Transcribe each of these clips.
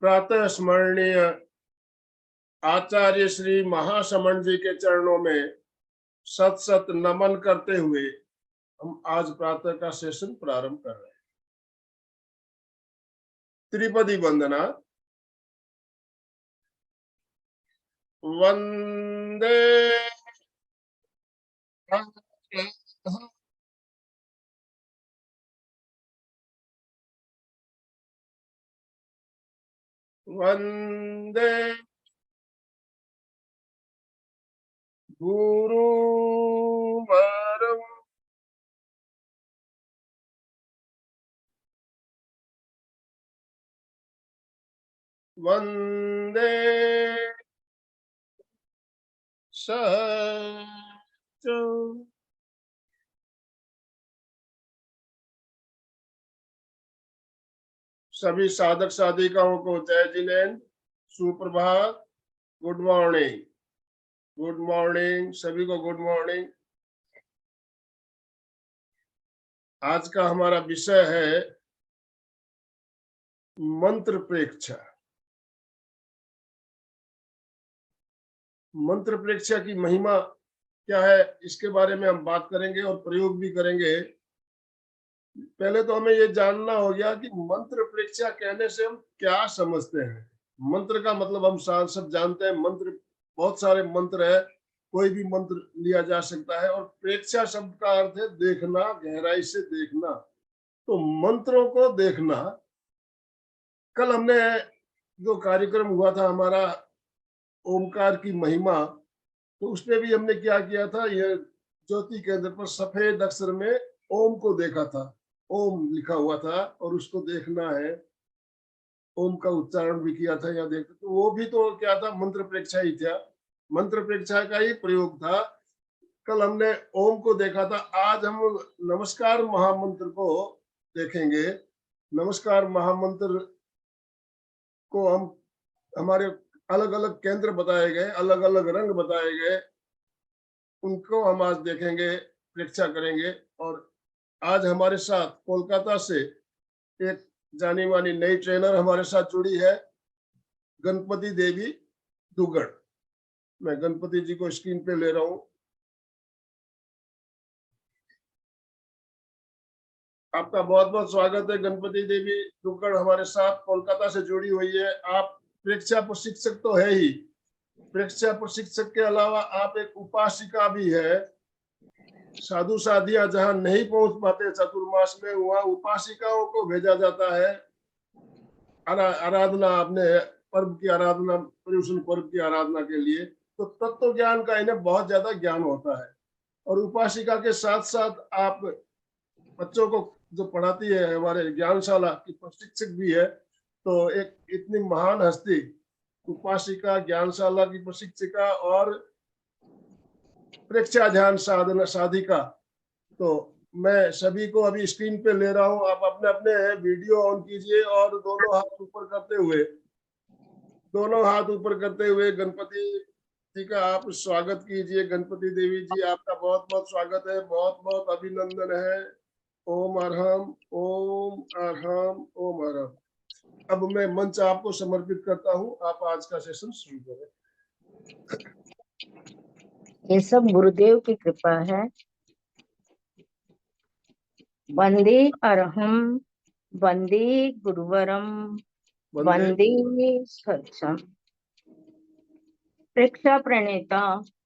प्रातः स्मरणीय आचार्य श्री महासमण जी के चरणों में सत सत नमन करते हुए हम आज प्रातः का सेशन प्रारंभ कर रहे हैं। त्रिपदी वंदना। वंदे वंदे गुरुवरं वंदे सच्चिदानंद। सभी साधक साधिकाओं को जय जिनेन्द्र, सुप्रभात, गुड मॉर्निंग। गुड मॉर्निंग सभी को, गुड मॉर्निंग। आज का हमारा विषय है मंत्र प्रेक्षा। मंत्र प्रेक्षा की महिमा क्या है, इसके बारे में हम बात करेंगे और प्रयोग भी करेंगे। पहले तो हमें ये जानना हो गया कि मंत्र प्रेक्षा कहने से हम क्या समझते हैं। मंत्र का मतलब हम सब जानते हैं, मंत्र बहुत सारे मंत्र है, कोई भी मंत्र लिया जा सकता है। और प्रेक्षा शब्द का अर्थ है देखना, गहराई से देखना। तो मंत्रों को देखना। कल हमने जो कार्यक्रम हुआ था हमारा ओमकार की महिमा, तो उसमें भी हमने क्या किया था, ये ज्योति केंद्र पर सफेद अक्षर में ओम को देखा था। ओम लिखा हुआ था और उसको देखना है। ओम का उच्चारण भी किया था या देख, तो वो भी तो क्या था, मंत्र प्रेक्षा ही था। मंत्र प्रेक्षा का ही प्रयोग था। कल हमने ओम को देखा था। आज हम नमस्कार महामंत्र को देखेंगे। नमस्कार महामंत्र को हम हमारे अलग अलग केंद्र बताए गए, अलग अलग रंग बताए गए, उनको हम आज देखेंगे, प्रेक्षा करेंगे। और आज हमारे साथ कोलकाता से एक जानी मानी नई ट्रेनर हमारे साथ जुड़ी है, गणपति देवी दुग्गड़। मैं गणपति जी को स्क्रीन पे ले रहा हूं। आपका बहुत बहुत स्वागत है। गणपति देवी दुग्गड़ हमारे साथ कोलकाता से जुड़ी हुई है। आप प्रेक्षा प्रशिक्षक तो है ही, प्रेक्षा प्रशिक्षक के अलावा आप एक उपासिका भी है। साधु साधिया जहां नहीं पहुंच पाते चतुर्मास में, वहां उपासिकाओं को भेजा जाता है आराधना, अपने पर्व की आराधना, पर्युषण पर्व की आराधना के लिए। तो तत्व ज्ञान का इन्हें बहुत ज्यादा ज्ञान होता है। और उपासिका के साथ साथ आप बच्चों को जो पढ़ाती है, हमारे ज्ञानशाला की प्रशिक्षक भी है। तो एक इतनी महान हस्ती, उपासिका, ज्ञानशाला की प्रशिक्षिका और प्रेक्षा ध्यान साधना साधिका। तो मैं सभी को अभी स्क्रीन पे ले रहा हूं। आप अपने अपने वीडियो ऑन कीजिए और दोनों हाथ ऊपर करते हुए गणपति जी का आप स्वागत कीजिए। गणपति देवी जी, आपका बहुत बहुत स्वागत है, बहुत बहुत अभिनंदन है। ओम अरहम, ओम अरहम, ओम अरहम। अब मैं मंच आपको समर्पित करता हूं, आप आज का सेशन शुरू करें। ये सब गुरुदेव की कृपा है। वंदे अरहम, वंदे गुरुवरम, वंदे सच्चम। प्रेक्षा प्रणेता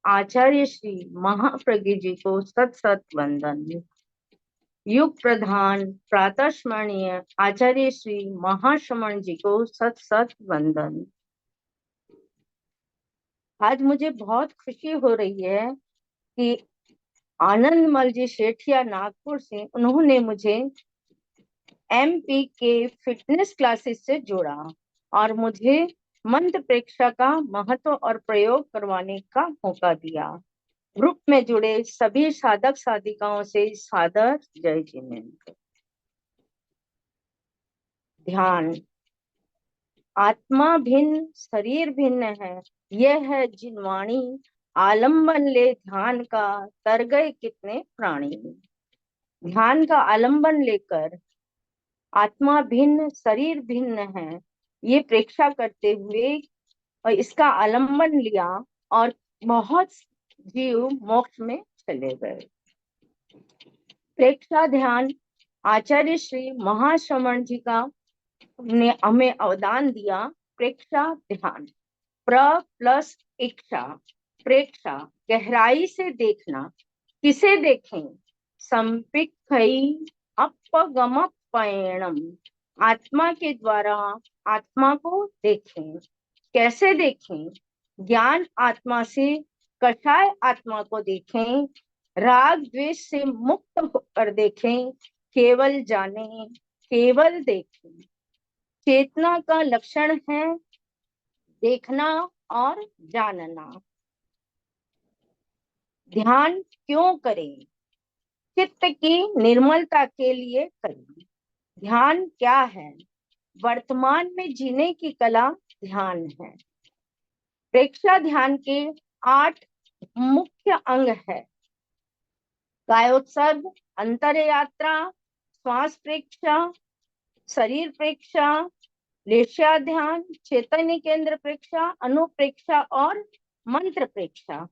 आचार्य श्री महाप्रज्ञ जी को सत सत वंदन। युग प्रधान प्रातः स्मरणीय आचार्य श्री महाश्रमण जी को सत सत वंदन। आज मुझे बहुत खुशी हो रही है कि आनंदमल जी सेठिया नागपुर से, उन्होंने मुझे MP के फिटनेस क्लासेस से जोड़ा और मुझे मंत्र प्रेक्षा का महत्व और प्रयोग करवाने का मौका दिया। ग्रुप में जुड़े सभी साधक साधिकाओं से सादर जय जिनेन्द्र। ध्यान। आत्मा भिन्न शरीर भिन्न है, यह है जिनवाणी, आलम्बन ले ध्यान का, तर गए कितने प्राणी। ध्यान का आलम्बन लेकर, आत्मा भिन्न शरीर भिन्न है, ये प्रेक्षा करते हुए और इसका आलम्बन लिया और बहुत जीव मोक्ष में चले गए। प्रेक्षा ध्यान आचार्य श्री महाश्रमण जी का ने हमें अवदान दिया। प्रेक्षा ध्यान, प्र प्लस इच्छा, प्रेक्षा गहराई से देखना। किसे देखें? संपिक्खई अपगम पैणम, आत्मा के द्वारा आत्मा को देखें। कैसे देखें? ज्ञान आत्मा से कषाय आत्मा को देखें, राग द्वेष से मुक्त होकर देखें, केवल जाने, केवल देखें। चेतना का लक्षण है देखना और जानना। ध्यान क्यों करें? चित्त की निर्मलता के लिए करें। ध्यान क्या है? वर्तमान में जीने की कला ध्यान है। प्रेक्षा ध्यान के 8 मुख्य अंग है। कायोत्सर्ग, अंतर यात्रा, श्वास प्रेक्षा, शरीर प्रेक्षा, लेशा ध्यान, चैतन्य केंद्र प्रेक्षा, अनुप्रेक्षा और मंत्र प्रेक्षा।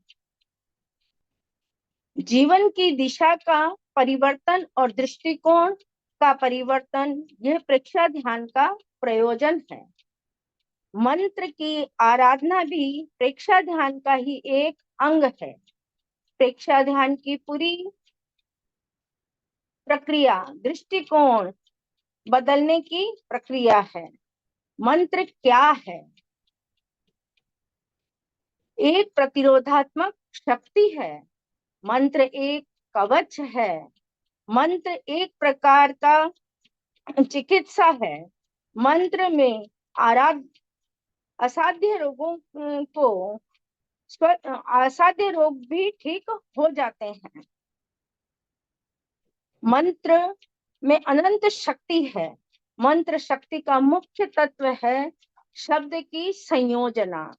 जीवन की दिशा का परिवर्तन और दृष्टिकोण का परिवर्तन, यह प्रेक्षा ध्यान का प्रयोजन है। मंत्र की आराधना भी प्रेक्षा ध्यान का ही एक अंग है। प्रेक्षा ध्यान की पूरी प्रक्रिया दृष्टिकोण बदलने की प्रक्रिया है। मंत्र क्या है? एक प्रतिरोधात्मक शक्ति है। मंत्र एक कवच है। मंत्र एक प्रकार का चिकित्सा है। मंत्र में असाध्य रोगों को असाध्य रोग भी ठीक हो जाते हैं। मंत्र में अनंत शक्ति है। मंत्र शक्ति का मुख्य तत्व है शब्द की संयोजना।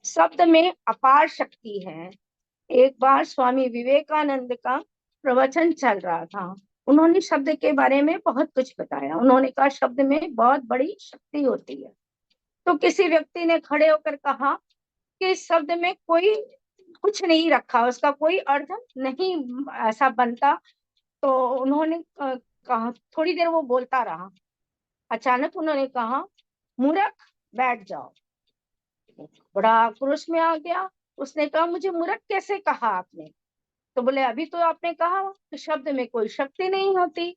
शब्द में अपार शक्ति है। एक बार स्वामी विवेकानंद का प्रवचन चल रहा था। उन्होंने शब्द के बारे में बहुत कुछ बताया। उन्होंने कहा शब्द में बहुत बड़ी शक्ति होती है। तो किसी व्यक्ति ने खड़े होकर कहा कि इस शब्द में कोई कुछ नहीं रखा, उसका कोई अर्थ नहीं ऐसा बनता। तो उन्होंने कहा, थोड़ी देर वो बोलता रहा। अचानक उन्होंने कहा, मूर्ख बैठ जाओ। बड़ा आक्रोश में आ गया। उसने कहा, मुझे मूर्ख कैसे कहा आपने? तो बोले, अभी तो आपने कहा कि शब्द में कोई शक्ति नहीं होती।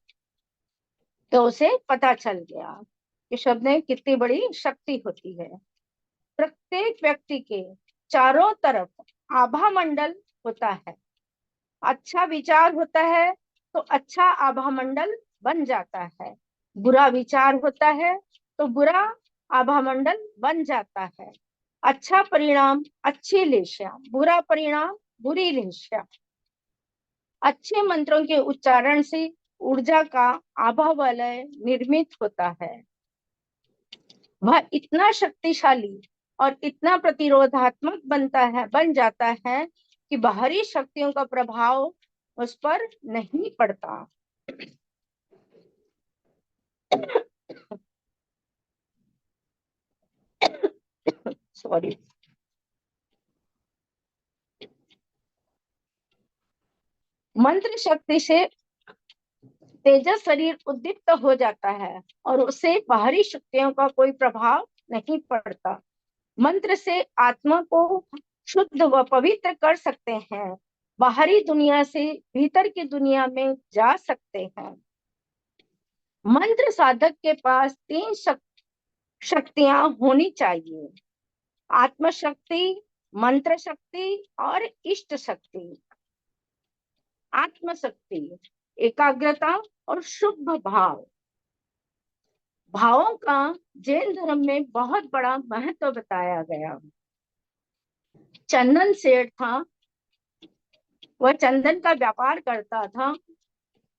तो उसे पता चल गया कि शब्द में कितनी बड़ी शक्ति होती है। प्रत्येक व्यक्ति के चारों तरफ आभा मंडल होता है। अच्छा विचार होता है तो अच्छा आभा मंडल बन जाता है। बुरा विचार होता है तो बुरा आभा मंडल बन जाता है। अच्छा परिणाम अच्छी लेशा, बुरा परिणाम बुरी लेशा। अच्छे मंत्रों के उच्चारण से ऊर्जा का आभा वलय निर्मित होता है। वह इतना शक्तिशाली और इतना प्रतिरोधात्मक बन जाता है कि बाहरी शक्तियों का प्रभाव उस पर नहीं पड़ता। सॉरी। मंत्र शक्ति से तेजस शरीर उद्दीप्त हो जाता है और उससे बाहरी शक्तियों का कोई प्रभाव नहीं पड़ता। मंत्र से आत्मा को शुद्ध व पवित्र कर सकते हैं। बाहरी दुनिया से भीतर की दुनिया में जा सकते हैं। मंत्र साधक के पास 3 शक्तियां होनी चाहिए: आत्म शक्ति, मंत्र शक्ति और इष्ट शक्ति। आत्म शक्ति एकाग्रता और शुभ भाव। भावों का जैन धर्म में बहुत बड़ा महत्व बताया गया। चंदन सेठ था, वह चंदन का व्यापार करता था।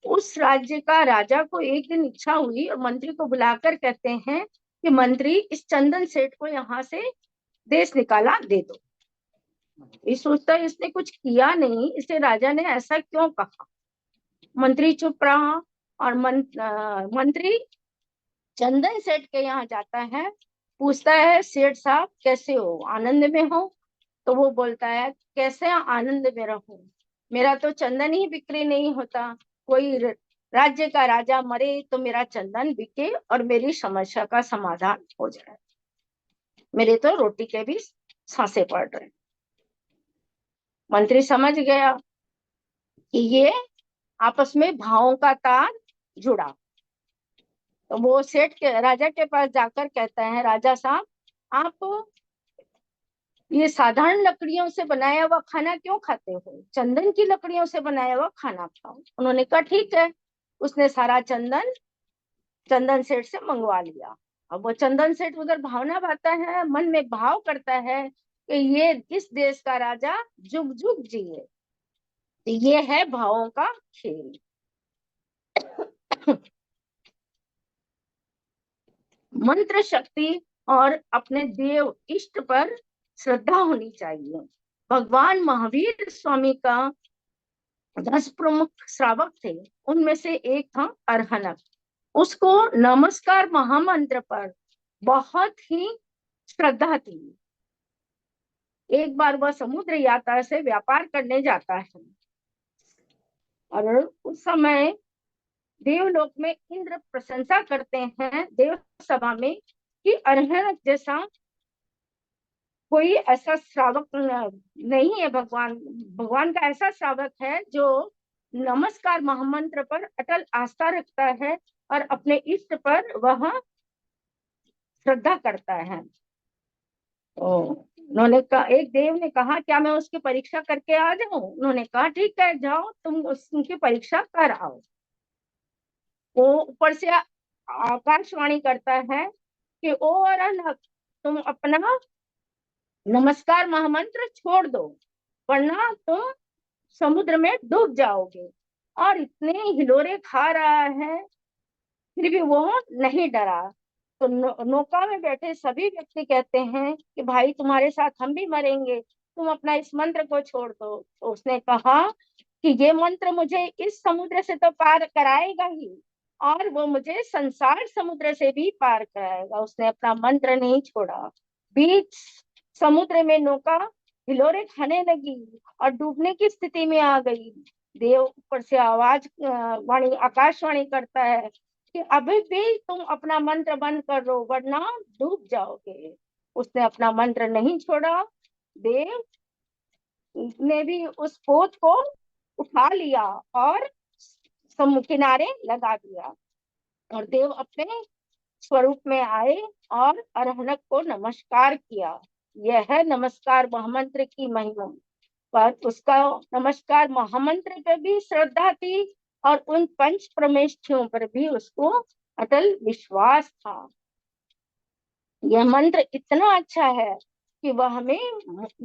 उस राज्य का राजा को एक दिन इच्छा हुई और मंत्री को बुलाकर कहते हैं कि मंत्री, इस चंदन सेठ को यहाँ से देश निकाला दे दो। ये सोचता है इसने कुछ किया नहीं, इसे राजा ने ऐसा क्यों कहा। मंत्री चुप रहा और मंत्री चंदन सेठ के यहाँ जाता है, पूछता है सेठ साहब कैसे हो, आनंद में हो? तो वो बोलता है कैसे आनंद में रहूं, मेरा तो चंदन ही बिक्री नहीं होता। कोई राज्य का राजा मरे तो मेरा चंदन बिके और मेरी समस्या का समाधान हो जाए, मेरे तो रोटी के भी सांसे पड़ रहे। मंत्री समझ गया कि ये आपस में भावों का तार जुड़ा। तो वो सेठ के राजा के पास जाकर कहता है, राजा साहब आप ये साधारण लकड़ियों से बनाया हुआ खाना क्यों खाते हो, चंदन की लकड़ियों से बनाया हुआ खाना खाओ। उन्होंने कहा ठीक है। उसने सारा चंदन चंदन सेठ से मंगवा लिया। अब वो चंदन सेठ उधर भावना भाता है, मन में भाव करता है कि ये इस देश का राजा जुग जुग जिए। तो ये है भावों का खेल। मंत्र शक्ति और अपने देव इष्ट पर श्रद्धा होनी चाहिए। भगवान महावीर स्वामी का 10 प्रमुख श्रावक थे, उनमें से एक था अरहनक। उसको नमस्कार महामंत्र पर बहुत ही श्रद्धा थी। एक बार वह समुद्र यात्रा से व्यापार करने जाता है और उस समय देवलोक में इंद्र प्रशंसा करते हैं देव सभा में कि अरहनक जैसा कोई ऐसा श्रावक नहीं है। भगवान भगवान का ऐसा श्रावक है जो नमस्कार महामंत्र पर अटल आस्था रखता है और अपने इष्ट पर वह श्रद्धा करता है। तो उन्होंने कहा, एक देव ने कहा क्या मैं उसकी परीक्षा करके आ जाऊं? उन्होंने कहा ठीक है, जाओ तुम उसकी परीक्षा कर आओ। वो ऊपर से आकाशवाणी करता है कि ओ अरहनक, तुम अपना नमस्कार महामंत्र छोड़ दो वरना तुम समुद्र में डूब जाओगे। और इतने हिलोरे खा रहा है फिर भी वो नहीं डरा। तो नौका में बैठे सभी व्यक्ति कहते हैं कि भाई तुम्हारे साथ हम भी मरेंगे, तुम अपना इस मंत्र को छोड़ दो। तो उसने कहा कि ये मंत्र मुझे इस समुद्र से तो पार कराएगा ही और वो मुझे संसार समुद्र से भी पार कराएगा। उसने अपना मंत्र नहीं छोड़ा। बीच समुद्र में नौका हिलोरे खाने लगी और डूबने की स्थिति में आ गई। देव ऊपर से आवाज वाणी आकाशवाणी करता है कि अभी भी तुम अपना मंत्र बंद कर दो वरना डूब जाओगे। उसने अपना मंत्र नहीं छोड़ा। देव ने भी उस पोत को उठा लिया और किनारे लगा दिया और देव अपने स्वरूप में आए और अरहनक को नमस्कार किया। यह है नमस्कार महामंत्र की महिमा। पर उसका नमस्कार महामंत्र पे भी श्रद्धा थी और उन पंच परमेष्ठियों पर भी उसको अटल विश्वास था। यह मंत्र इतना अच्छा है कि वह हमें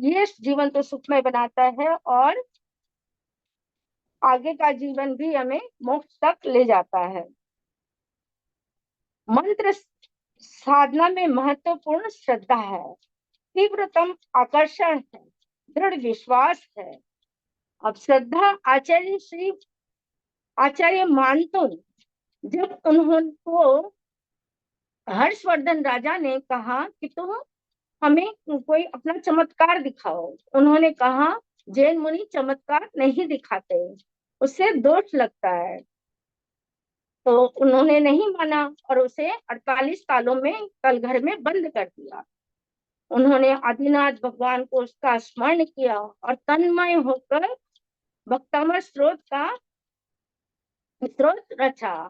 ये जीवन तो सुखमय बनाता है और आगे का जीवन भी हमें मोक्ष तक ले जाता है। मंत्र साधना में महत्वपूर्ण श्रद्धा है, तीव्रतम आकर्षण है, दृढ़ विश्वास है। अब श्रद्धा आचार्य मानतो जब उन्होंने हर्षवर्धन राजा ने कहा कि तुम हमें कोई अपना चमत्कार दिखाओ, उन्होंने कहा जैन मुनि चमत्कार नहीं दिखाते, उससे दोष लगता है। तो उन्होंने नहीं माना और उसे 48 सालों में कल घर में बंद कर दिया। उन्होंने आदिनाथ भगवान को उसका स्मरण किया और तन्मय होकर भक्तामर स्रोत रचा।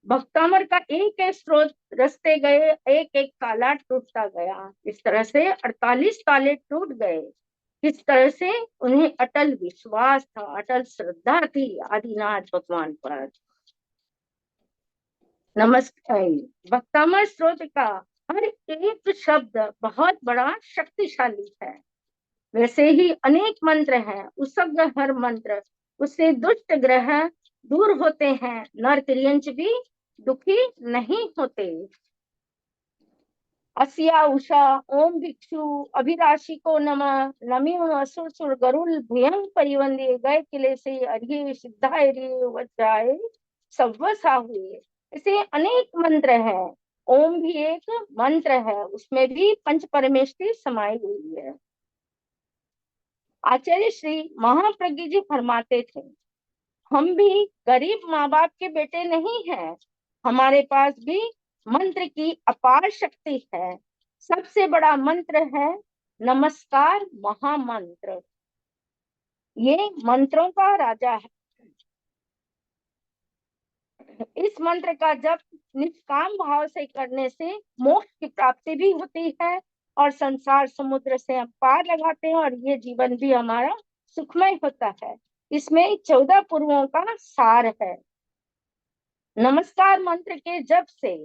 भक्तामर का एक एक स्रोत रचते गए, एक एक ताला टूटता गया। इस तरह से 48 ताले टूट गए। किस तरह से उन्हें अटल विश्वास था, अटल श्रद्धा थी आदिनाथ भगवान पर। नमस्कार। भक्तामर स्रोत का हर एक शब्द बहुत बड़ा शक्तिशाली है। वैसे ही अनेक मंत्र हैं, उसका हर मंत्र उससे दुष्ट ग्रह दूर होते हैं, नर तिर्यंच भी दुखी नहीं होते। अस्या उषा ओम भिक्षु अभिराशि को नमः नमिव असुर सुर गरुल भयं परिवंदे गए किले से अर्घ्य सिद्धाय रे वज्राय सव्वसा हुए। ऐसे अनेक मंत्र हैं ओम भी एक मंत्र है, उसमें भी पंच परमेष्ठी समाई हुई है। आचार्य श्री महाप्रज्ञ जी फरमाते थे, हम भी गरीब माँ बाप के बेटे नहीं हैं, हमारे पास भी मंत्र की अपार शक्ति है। सबसे बड़ा मंत्र है नमस्कार महामंत्र। ये मंत्रों का राजा है। इस मंत्र का जप निष्काम भाव से करने से मोक्ष की प्राप्ति भी होती है और संसार समुद्र से हम पार लगाते हैं और ये जीवन भी हमारा सुखमय होता है। इसमें 14 पूर्वों का सार है। नमस्कार मंत्र के जप से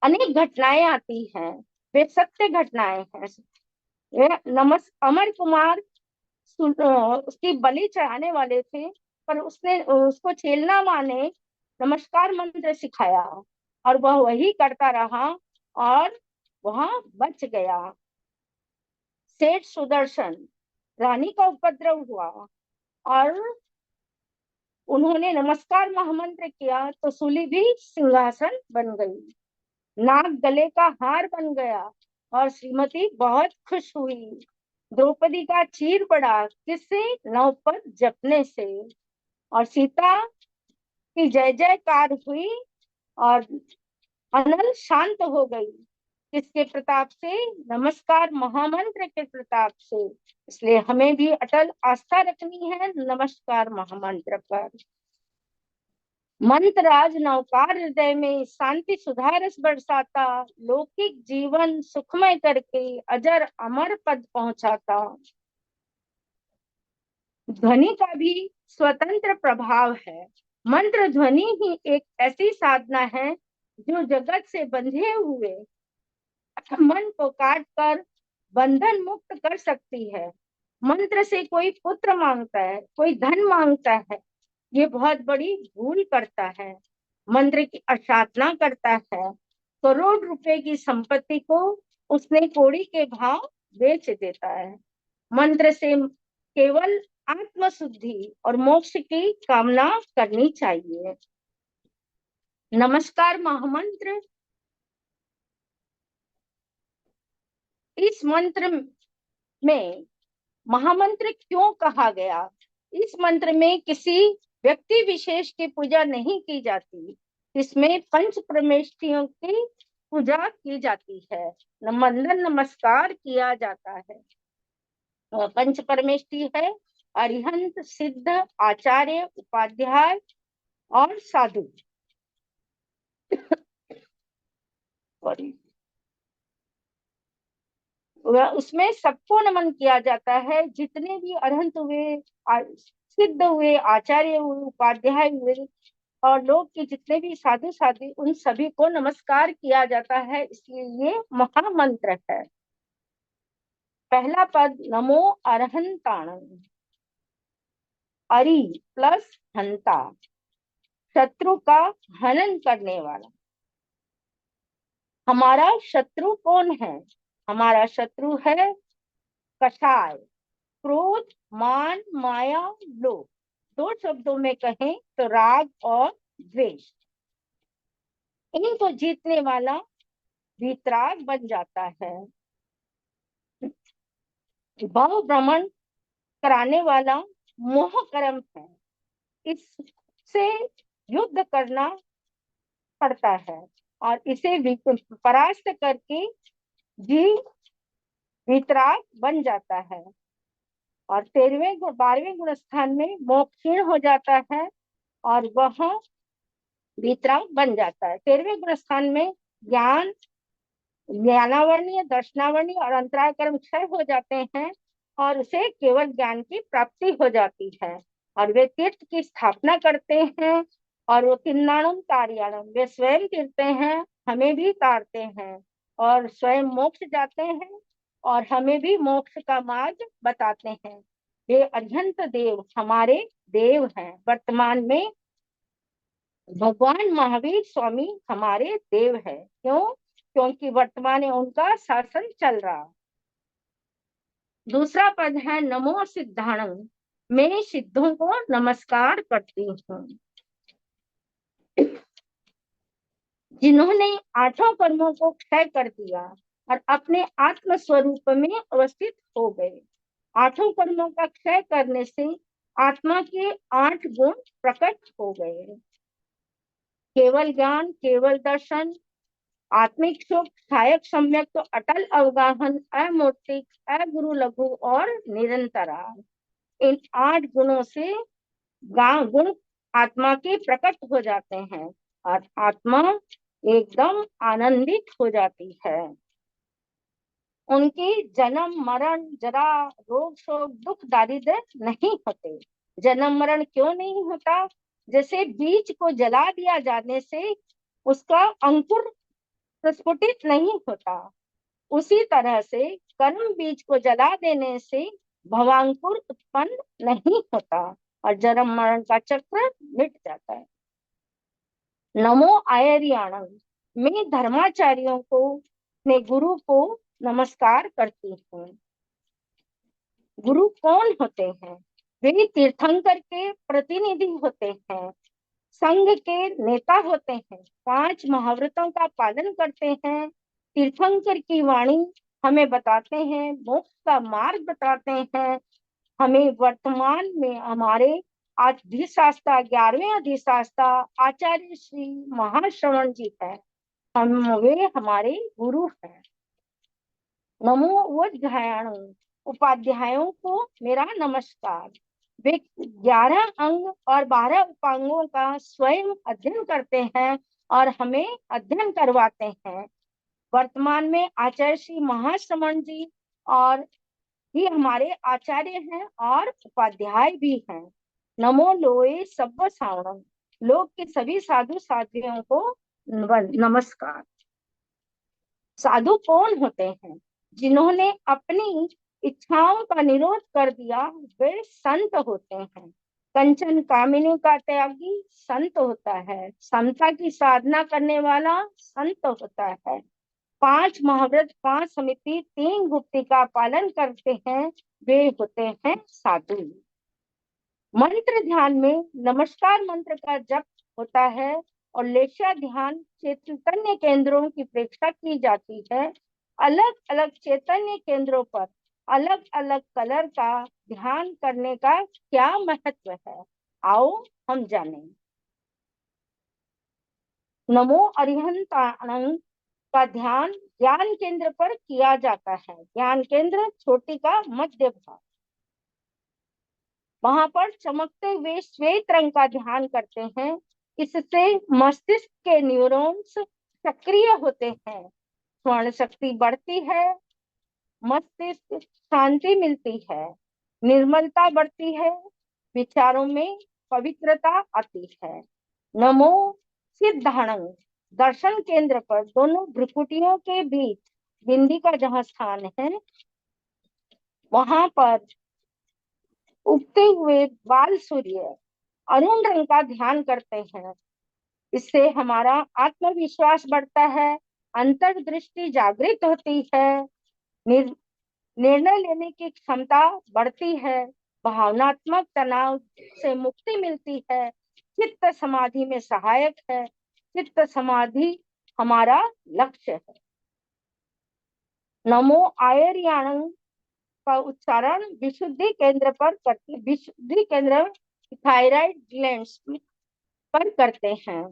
अनेक घटनाएं आती हैं, वे सत्य घटनाएं हैं। अमर कुमार उसकी बलि चढ़ाने वाले थे, पर उसने उसको छेलना माँ ने नमस्कार मंत्र सिखाया और वह वही करता रहा और वहां बच गया। सेठ सुदर्शन, रानी का उपद्रव हुआ और उन्होंने नमस्कार महामंत्र किया तो सूली भी सिंहासन बन गई, नाग गले का हार बन गया और श्रीमती बहुत खुश हुई। द्रौपदी का चीर पड़ा, किससे? नवपद जपने से। और सीता की जय जयकार हुई और अनल शांत हो गई, किसके प्रताप से? नमस्कार महामंत्र के प्रताप से। इसलिए हमें भी अटल आस्था रखनी है नमस्कार महामंत्र पर। मंत्रराज नवकार हृदय में शांति सुधारस बरसाता, लौकिक जीवन सुखमय करके अजर अमर पद पहुंचाता। ध्वनि का भी स्वतंत्र प्रभाव है। मंत्र ध्वनि ही एक ऐसी साधना है जो जगत से बंधे हुए मन को काट कर बंधन मुक्त कर सकती है। मंत्र से कोई पुत्र मांगता है, कोई धन मांगता है, ये बहुत बड़ी भूल करता है। मंत्र की असाधना करता है, करोड़ रुपए की संपत्ति को उसने कौड़ी के भाव बेच देता है। मंत्र से केवल आत्मशुद्धि और मोक्ष की कामना करनी चाहिए। नमस्कार महामंत्र, इस मंत्र में महामंत्र क्यों कहा गया? इस मंत्र में किसी व्यक्ति विशेष की पूजा नहीं की जाती, इसमें पंच परमेष्ठियों की पूजा की जाती है, वंदन नमस्कार किया जाता है। पंच परमेष्ठी है अरिहंत, सिद्ध, आचार्य, उपाध्याय और साधु। उसमें सबको नमन किया जाता है, जितने भी अरहंत हुए, सिद्ध हुए, आचार्य हुए, उपाध्याय हुए और लोग के जितने भी साधु साधु, उन सभी को नमस्कार किया जाता है, इसलिए ये महामंत्र है। पहला पद नमो अरहंताणं, अरि प्लस हंता, शत्रु का हनन करने वाला। हमारा शत्रु कौन है? हमारा शत्रु है कषाय, क्रोध, मान, माया, लोभ। दो शब्दों में कहें तो राग और द्वेष। इनको जीतने वाला वीतराग बन जाता है। भाव भ्रमण कराने वाला मोह कर्म है, इससे युद्ध करना पड़ता है और इसे परास्त करके जीव वीतराग बन जाता है। और 12वें गुण स्थान में मोह क्षीण हो जाता है और वह वीतराग बन जाता है। 13वें गुण स्थान में ज्ञान, ज्ञानावरणीय, दर्शनावरणीय और अंतराय कर्म क्षय हो जाते हैं और उसे केवल ज्ञान की प्राप्ति हो जाती है। और वे तीर्थ की स्थापना करते हैं और वो तिन्नाणुम तारियाणम, वे स्वयं तीरते हैं, हमें भी तारते हैं और स्वयं मोक्ष जाते हैं और हमें भी मोक्ष का मार्ग बताते हैं। वे अरिहंत देव हमारे देव हैं। वर्तमान में भगवान महावीर स्वामी हमारे देव है। क्यों? क्योंकि वर्तमान में उनका शासन चल रहा। दूसरा पद है नमो सिद्धाणं, मैं सिद्धों को नमस्कार करती हूँ। जिन्होंने आठों कर्मों को क्षय कर दिया और अपने आत्म स्वरूप में अवस्थित हो गए। आठों कर्मों का क्षय करने से आत्मा के 8 गुण प्रकट हो गए। केवल ज्ञान, केवल दर्शन, आत्मिक सुख, सहायक सम्यक तो अटल अवगाहन, अमौक्तिक, अगुरु लघु और निरंतरा, इन 8 गुणों से गुण आत्मा के प्रकट हो जाते हैं और आत्मा एकदम आनंदित हो जाती है। उनके जन्म मरण जरा रोग शोक दुख दारिद्र नहीं होते। जन्म मरण क्यों नहीं होता? जैसे बीज को जला दिया जाने से उसका अंकुर प्रस्फुटित नहीं होता, उसी तरह से कर्म बीज को जला देने से भवांकुर उत्पन्न नहीं होता और जन्म मरण का चक्र मिट जाता है। नमो आयर्याणम, मैं धर्माचार्यों को, मैं गुरु को नमस्कार करती हूँ। गुरु कौन होते हैं? वे तीर्थंकर के प्रतिनिधि होते हैं, संघ के नेता होते हैं, 5 महाव्रतों का पालन करते हैं। तीर्थंकर की वाणी हमें बताते हैं, मोक्ष का मार्ग बताते हैं। हमें वर्तमान में हमारे अधिशास्ता 11वें अधिशास्ता आचार्य श्री महाश्रवण जी है, वे हमारे गुरु हैं। नमो उपाध्यायाणु, उपाध्यायों को मेरा नमस्कार। वे 11 अंग और 12 उपांगों का स्वयं अध्ययन करते हैं और हमें अध्ययन करवाते हैं। वर्तमान में आचार्य श्री महाश्रवण जी और ही हमारे आचार्य हैं और उपाध्याय भी हैं। नमो लोए सब्ब सावणम, लोक के सभी साधु साध्वियों को नमस्कार। साधु कौन होते हैं? जिन्होंने अपनी इच्छाओं का निरोध कर दिया, वे संत होते हैं। कंचन कामिनी का त्यागी संत होता है। समता की साधना करने वाला संत होता है। 5 महाव्रत, 5 समिति, 3 गुप्ति का पालन करते हैं, वे होते हैं साधु। मंत्र ध्यान में नमस्कार मंत्र का जप होता है और लेशा ध्यान चैतन्य केंद्रों की प्रेक्षा की जाती है। अलग अलग चैतन्य केंद्रों पर अलग अलग कलर का ध्यान करने का क्या महत्व है, आओ हम जानें। नमो अरिहंताणं का ध्यान ज्ञान केंद्र पर किया जाता है। ज्ञान केंद्र चोटी का मध्य भाग, वहां पर चमकते हुए श्वेत रंग का ध्यान करते हैं। इससे मस्तिष्क के न्यूरॉन्स सक्रिय होते हैं, स्मरण शक्ति बढ़ती है, मस्तिष्क शांति मिलती है, निर्मलता बढ़ती है, विचारों में पवित्रता आती है। नमो सिद्धाणं, दर्शन केंद्र पर दोनों भ्रुकुटियों के बीच बिंदी का जहाँ स्थान है, वहां पर उगते हुए बाल सूर्य अरुण रंग का ध्यान करते हैं। इससे हमारा आत्मविश्वास बढ़ता है, अंतर्दृष्टि जागृत होती है, निर्णय लेने की क्षमता बढ़ती है, भावनात्मक तनाव से मुक्ति मिलती है, चित्त समाधि में सहायक है। चित्त समाधि हमारा लक्ष्य है। नमो आयर्याणं का उच्चारण विशुद्धि केंद्र पर करते, विशुद्धि केंद्र थायराइड ग्लैंड्स पर करते हैं।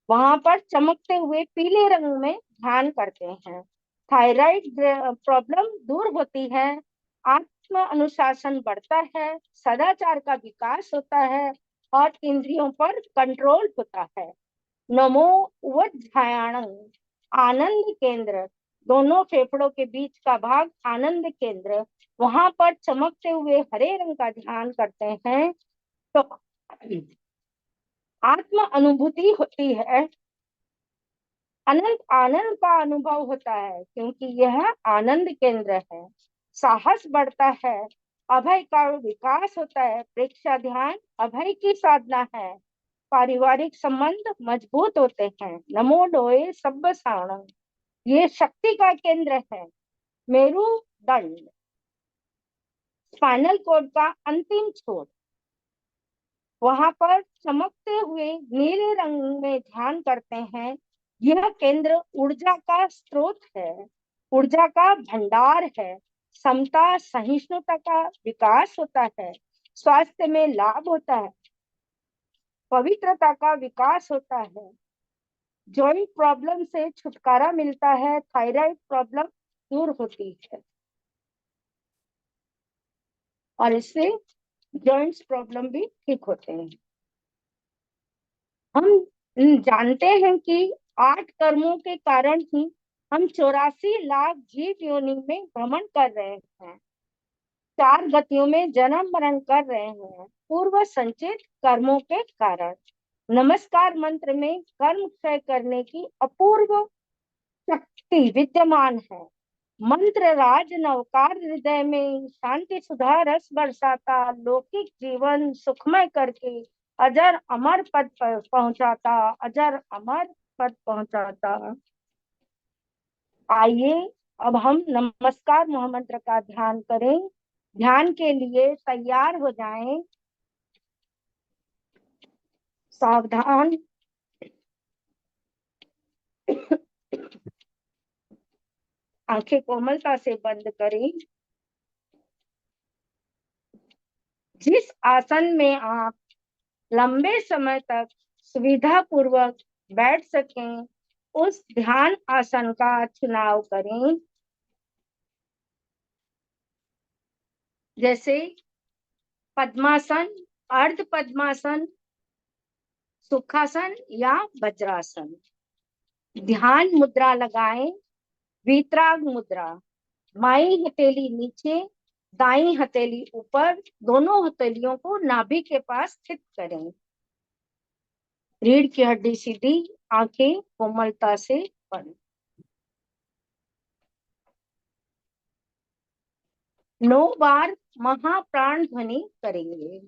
वहां पर चमकते हुए पीले रंग में ध्यान करते हैं। थायराइड प्रॉब्लम दूर होती है, आत्म अनुशासन बढ़ता है, सदाचार का विकास होता है और इंद्रियों पर कंट्रोल होता है। नमो उवध्यायाणं, आनंद केंद्र, दोनों फेफड़ों के बीच का भाग आनंद केंद्र, वहां पर चमकते हुए हरे रंग का ध्यान करते हैं तो आत्म अनुभूति होती है, अनंत आनंद का अनुभव होता है, क्योंकि यह आनंद केंद्र है। साहस बढ़ता है, अभय का विकास होता है। प्रेक्षा ध्यान अभय की साधना है, पारिवारिक संबंध मजबूत होते हैं। नमो लोए सब्ब सावणं, ये शक्ति का केंद्र है। मेरुदंड, स्पाइनल कोड का अंतिम छोर, वहां पर चमकते हुए नीले रंग में ध्यान करते हैं। यह केंद्र ऊर्जा का स्रोत है, ऊर्जा का भंडार है। समता सहिष्णुता का विकास होता है, स्वास्थ्य में लाभ होता है, पवित्रता का विकास होता है, जॉइंट प्रॉब्लम से छुटकारा मिलता है, थायराइड प्रॉब्लम दूर होती है और इससे जॉइंट्स प्रॉब्लम भी ठीक होते हैं। हम जानते हैं कि 8 कर्मों के कारण ही हम 84 लाख जीव योनि में भ्रमण कर रहे हैं, 4 गतियों में जन्म मरण कर रहे हैं, पूर्व संचित कर्मों के कारण। नमस्कार मंत्र में कर्म क्षय करने की अपूर्व शक्ति विद्यमान है। मंत्र राज नवकार हृदय में शांति सुधा रस बरसाता, लौकिक जीवन सुखमय करके अजर अमर पद पर पहुंचाता, अजर अमर पद पहुंचाता। आइए अब हम नमस्कार महामंत्र का ध्यान करें। ध्यान के लिए तैयार हो जाएं। सावधान, आंखें कोमलता से बंद करें। जिस आसन में आप लंबे समय तक सुविधा पूर्वक बैठ सकें, उस ध्यान आसन का चुनाव करें, जैसे पद्मासन, अर्ध पद्मासन, सुखासन या वज्रासन। ध्यान मुद्रा लगाएं, वीतराग मुद्रा। बाईं हथेली नीचे, दाईं हथेली ऊपर, दोनों हथेलियों को नाभि के पास स्थित करें। रीढ़ की हड्डी सीधी, आंखें कोमलता से बंद। 9 बार महाप्राण ध्वनि करेंगे।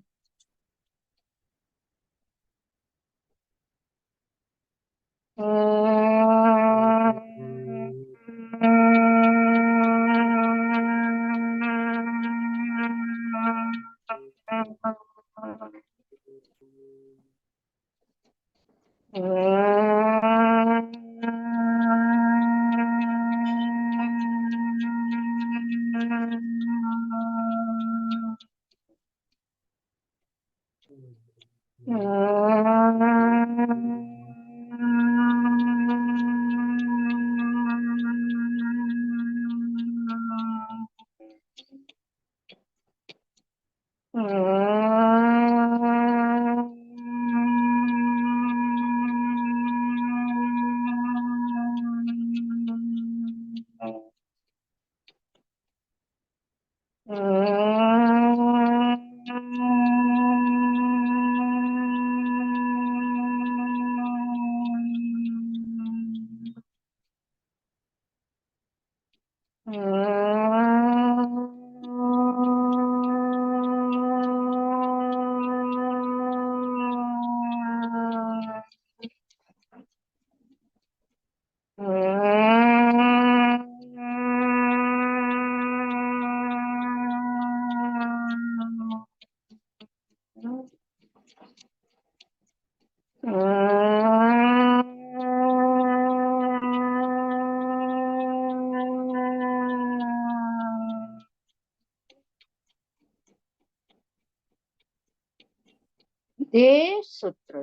देह सूत्र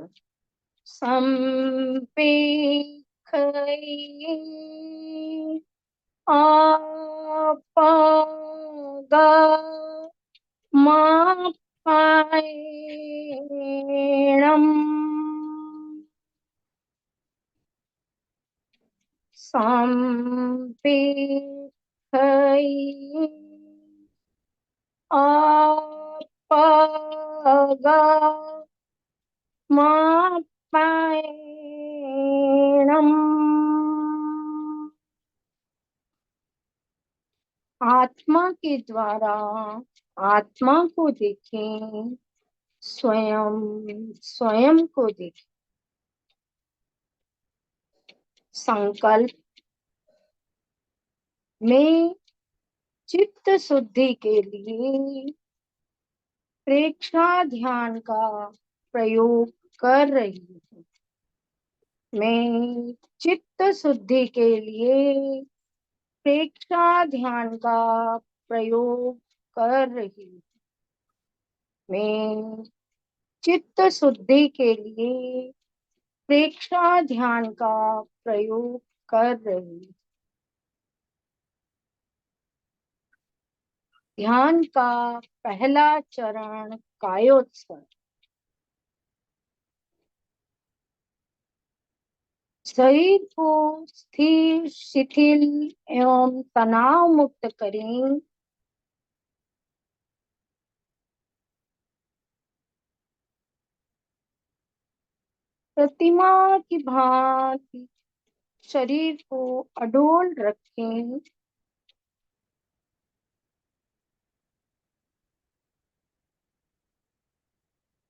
संपेखई आपगा मापायणम संपेखई आपगा मापायणम। आत्मा के द्वारा आत्मा को देखें, स्वयं स्वयं को देखें। संकल्प में चित्त शुद्धि के लिए प्रेक्षा ध्यान का प्रयोग कर रही हूँ। मैं चित्त शुद्धि के लिए प्रेक्षा ध्यान का प्रयोग कर रही हूँ। मैं चित्त शुद्धि के लिए प्रेक्षा ध्यान का प्रयोग कर रही हूँ। ध्यान का पहला चरण कायोत्सर्ग। शरीर को स्थिर, शिथिल एवं तनाव मुक्त करें। प्रतिमा की भांति शरीर को अडोल रखें।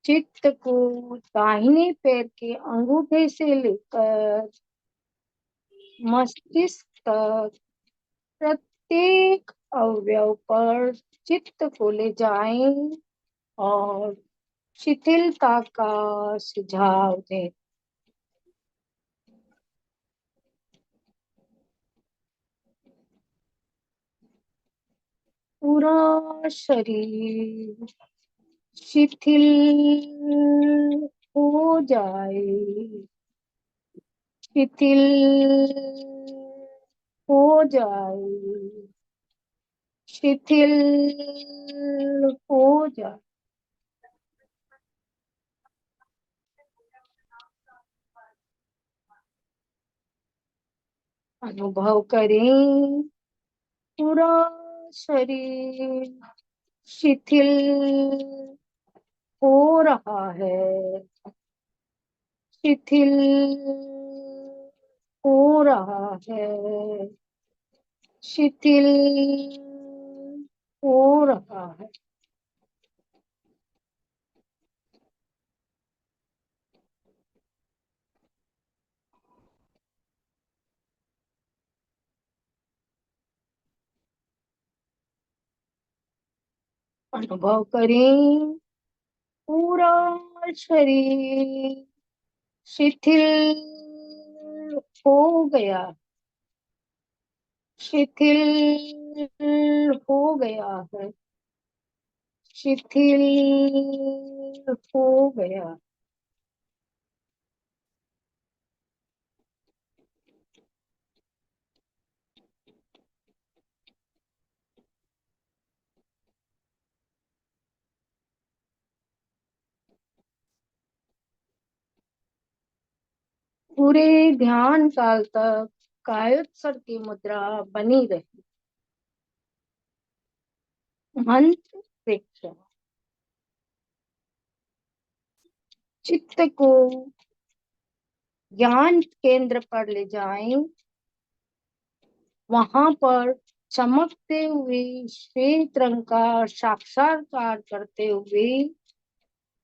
चित्त को दाहिने पैर के अंगूठे से लेकर मस्तिष्क तक प्रत्येक अवयव पर चित्त को ले जाएं और शिथिलता का सुझाव दें। पूरा शरीर शिथिल हो जाए, शिथिल हो जाए, शिथिल हो जाए। अनुभव करें पूरा शरीर शिथिल हो रहा है, शिथिल हो रहा है, शिथिल हो रहा है। अनुभव करें पूरा शरीर शिथिल हो गया, शिथिल हो गया है, शिथिल हो गया। पूरे ध्यान काल तक कायोत्सर्ग की मुद्रा बनी रही। मंत्र प्रेक्षा। चित्त को ज्ञान केंद्र पर ले जाएं। वहां पर चमकते हुए श्वेत रंग का साक्षात्कार करते हुए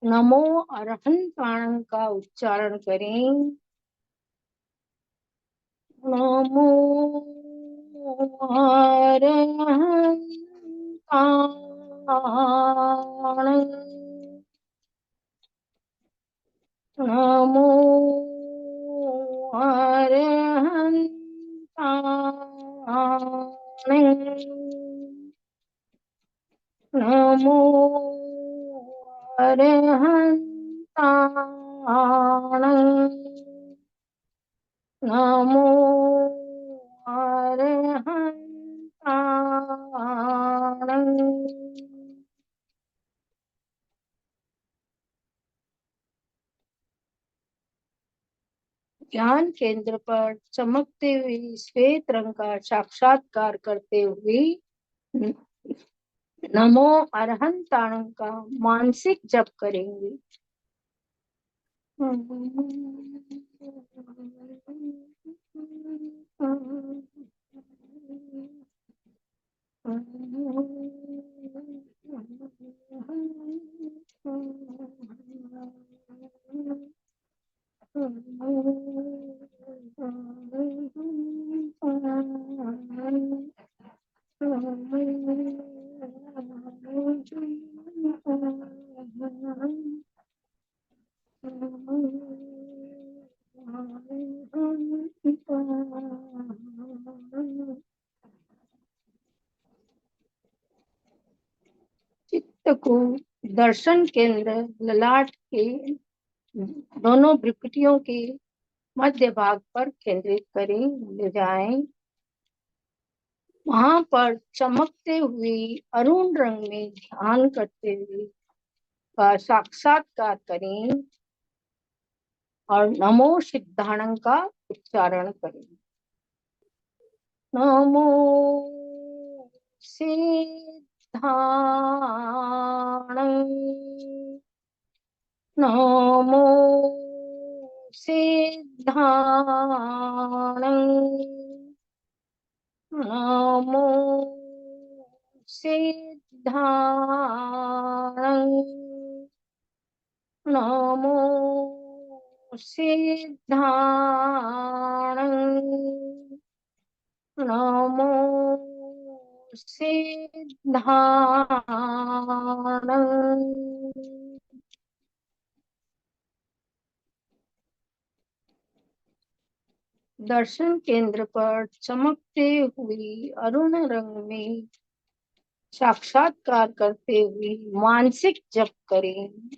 नमो अरहंताणं का उच्चारण करें। नमो अरहंताणं, नमो अरहंताणं, नमो अरहंताणं, नमो अरहंताणं। ध्यान केंद्र पर चमकते हुए श्वेत रंग का साक्षात्कार करते हुए नमो अरहंताणं का मानसिक जप करेंगे। चित्त को दर्शन केंद्र ललाट के दोनों भ्रुकुटियों के मध्य भाग पर केंद्रित करें, ले जाएं। वहां पर चमकते हुए अरुण रंग में ध्यान करते हुए का साक्षात्कार करें और नमो सिद्धाणं का उच्चारण करें। नमो सिद्धाणं, नमो सिद्धाणं, नमो सिद्धाणं, नमो सिद्धाणं, नमो सिद्धाणं। दर्शन केंद्र पर चमकते हुए अरुण रंग में साक्षात्कार करते हुए मानसिक जप करें।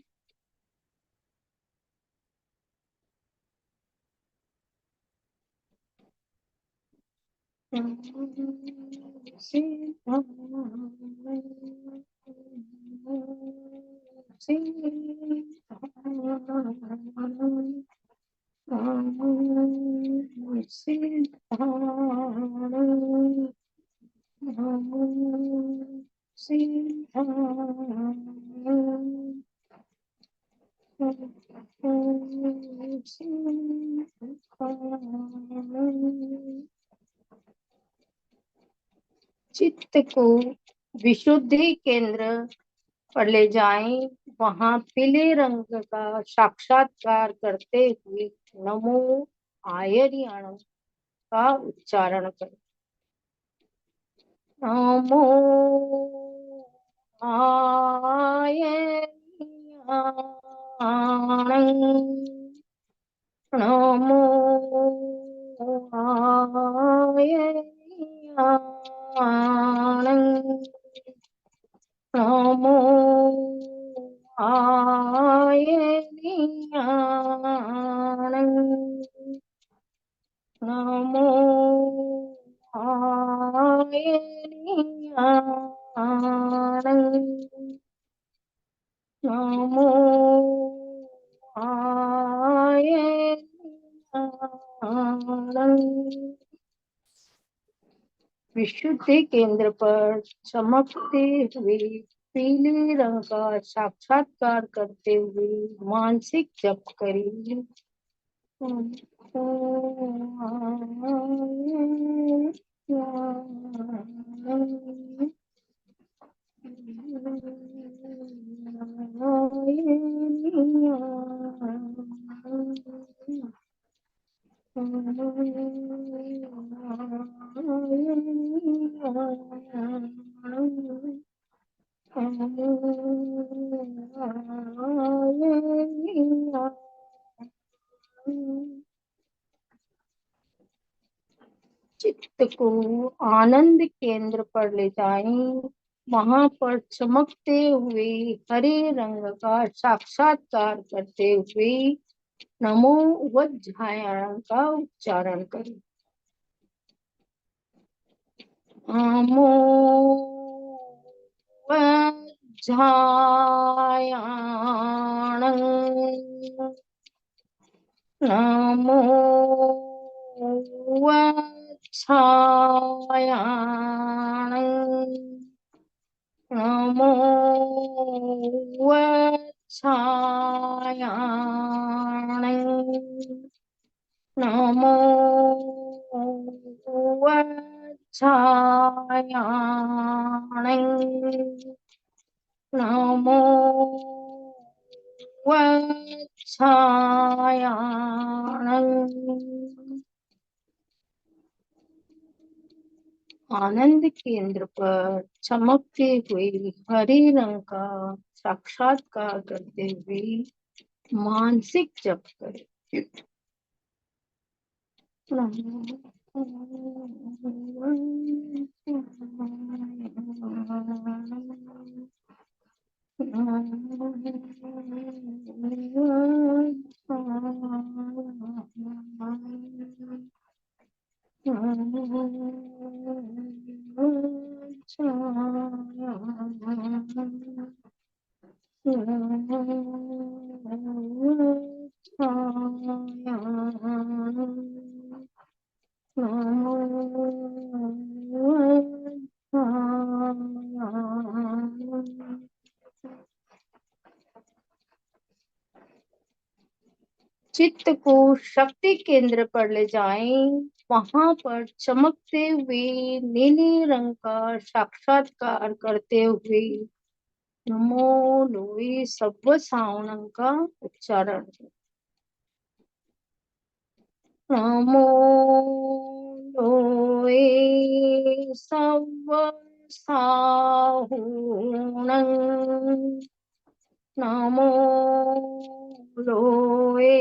चित्त को विशुद्धि केंद्र पर ले जाएं। वहां पीले रंग का साक्षात्कार करते हुए नमो आयरियाणं का उच्चारण करें। नमो आयरियाणं, नमो आयरियाणं, नमो आयरियाणं, नमो आयरियाणं, नमो आयरियाणं। विशुद्धि केंद्र पर चमकते हुए पीले रंग का साक्षात्कार करते हुए मानसिक जप करें। चित्त को आनंद केंद्र पर ले जाएं। वहां पर चमकते हुए हरे रंग का साक्षात्कार करते हुए नमो वज्रायण का उच्चारण करें। नमो वज्रायणं, नमो वज्रायणं, नमो वज्रायणं, नमो वज्रायणं, नमो वज्रायणं। आनंद केंद्र पर चमकते हुए हरे रंग का साक्षात्कार करते हुए मानसिक जप करें। चित्त को शक्ति केंद्र पर ले जाएं, वहां पर चमकते हुए नीले रंग का साक्षात्कार करते हुए नमो लोए सब्व सावनम का उच्चारण। नमो लोए सब्व साहुणं, नमो लोए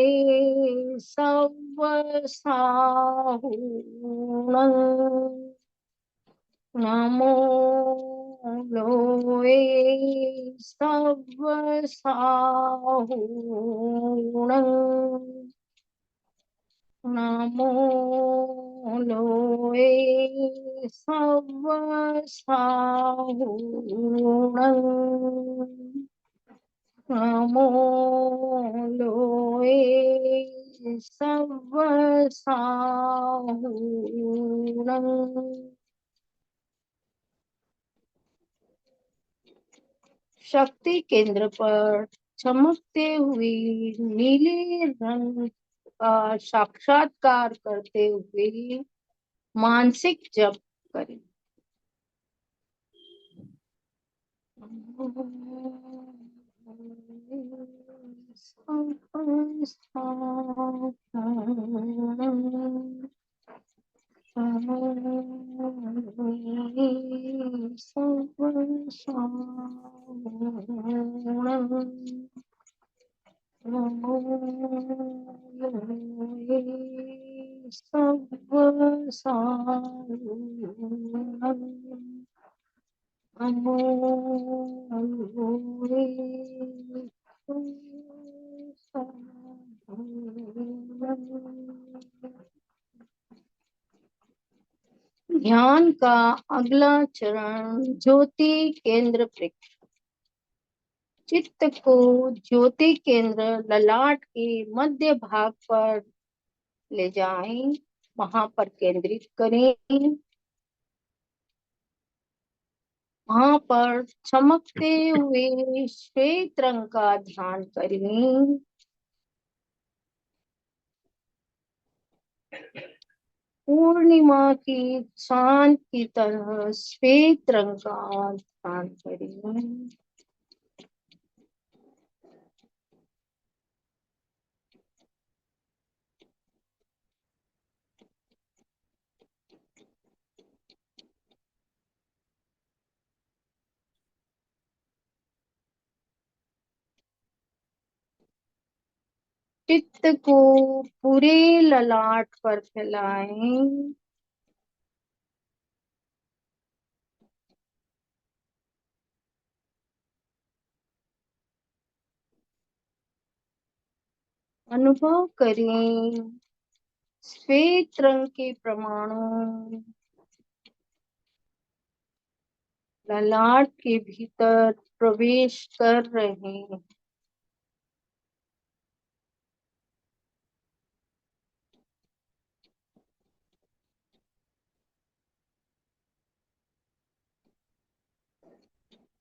सब्व साहुणं, नमो लोए सब्व साहुणं, नमो लोए सब्व साहुणं, नमो लोए सब्व साहुणं। शक्ति केंद्र पर चमकते हुए नीले रंग का साक्षात्कार करते हुए मानसिक जप करें। ध्यान का अगला चरण ज्योति केंद्र प्रेक्षण। चित्त को ज्योति केंद्र ललाट के मध्य भाग पर ले जाएं, वहां पर केंद्रित करें। वहां पर चमकते हुए श्वेत रंग का ध्यान करें। पूर्णिमा की चांद की तरह श्वेत रंग का ध्यान करें। चित्त को पूरे ललाट पर फैलाएं। अनुभव करें श्वेत रंग के परमाणु ललाट के भीतर प्रवेश कर रहे हैं।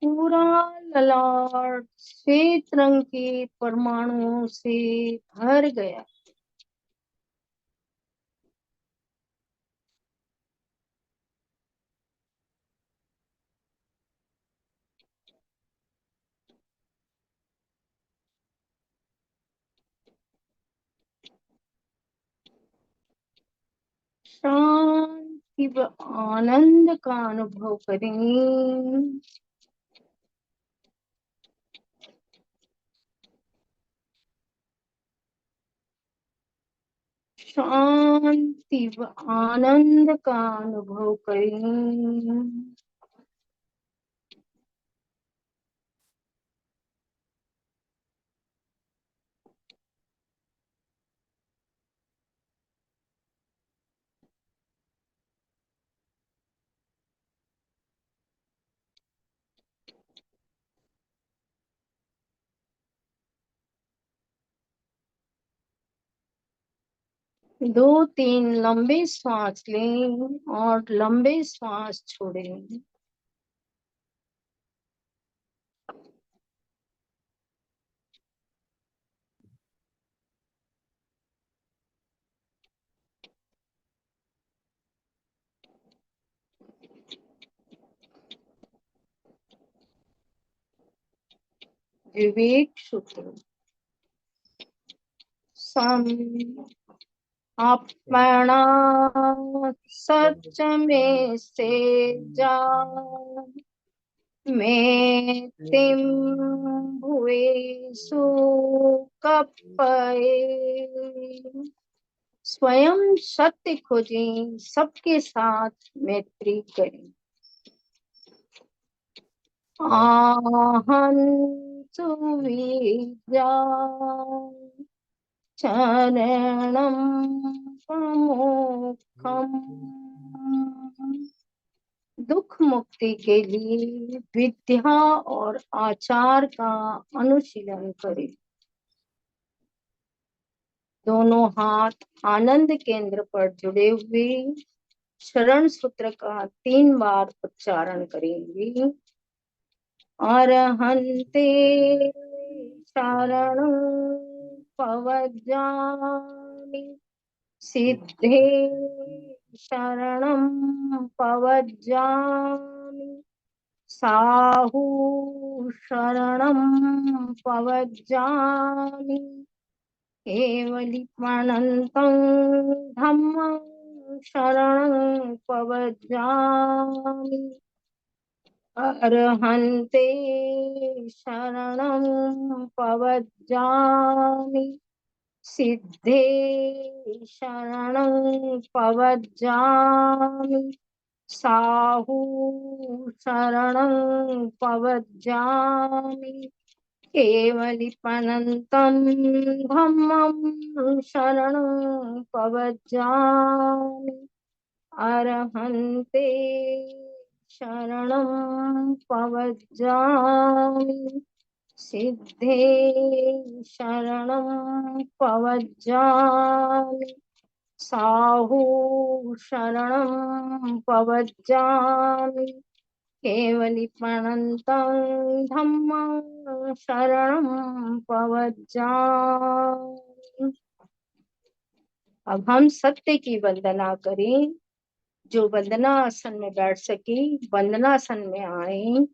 पूरा ललाट श्वेत रंग के परमाणुओं से भर गया। शांति व आनंद का अनुभव करें। शांति व आनंद का अनुभव करें। 2-3 लंबे श्वास लें और लंबे श्वास छोड़ें। विवेक सूत्र। सम अपना सच में से जान, मैं तिम भुएसु कपये। स्वयं सत्य खोजें, सबके साथ मैत्री करें। आहं सुविद्या चरणं प्रमुखम्। दुख मुक्ति के लिए विद्या और आचार का अनुशीलन करें। दोनों हाथ आनंद केंद्र पर जुड़े हुए शरण सूत्र का 3 बार उच्चारण करेंगे। अरहन्ते शरणं पवज्जामि, सिद्धे शरणं पवज्जामि, साहु शरणं पवज्जामि, केवलिपनन्तं धम्मं शरणं पवज्जामि, अरहन्ते शरणं पवज्जामि, सिद्धे शरणं पवज्जामि, साहु शरणं पवज्जामि, केवलिपनन्तं धम्मं शरणं पवज्जामि, अरहन्ते शरणं पवज्जामि, सिद्धे शरणं पवज्जामि, साहु शरणं पवज्जामि, केवलिपनन्तं धम्मं शरणं पवज्जामि। अब हम सत्य की वंदना करें। जो वंदना आसन में बैठ सके वंदनासन में आए।